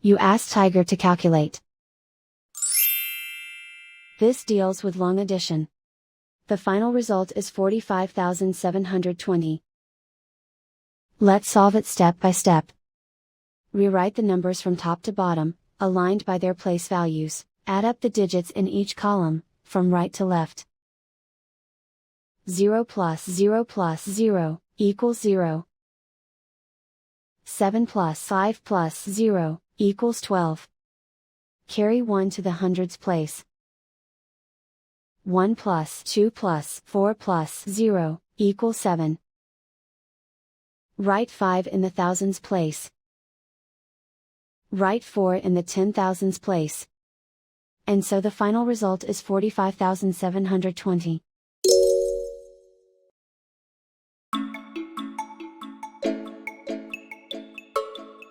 You ask Tiger to calculate. This deals with long addition. The final result is 45,720. Let's solve it step by step. Rewrite the numbers from top to bottom, aligned by their place values. Add up the digits in each column, from right to left. 0 plus 0 plus 0, equals 0. 7 plus 5 plus 0, equals 12. Carry 1 to the hundreds place. 1 plus 2 plus 4 plus 0, equals 7. Write 5 in the thousands place. Write 4 in the 10,000s place. And so the final result is 45,720.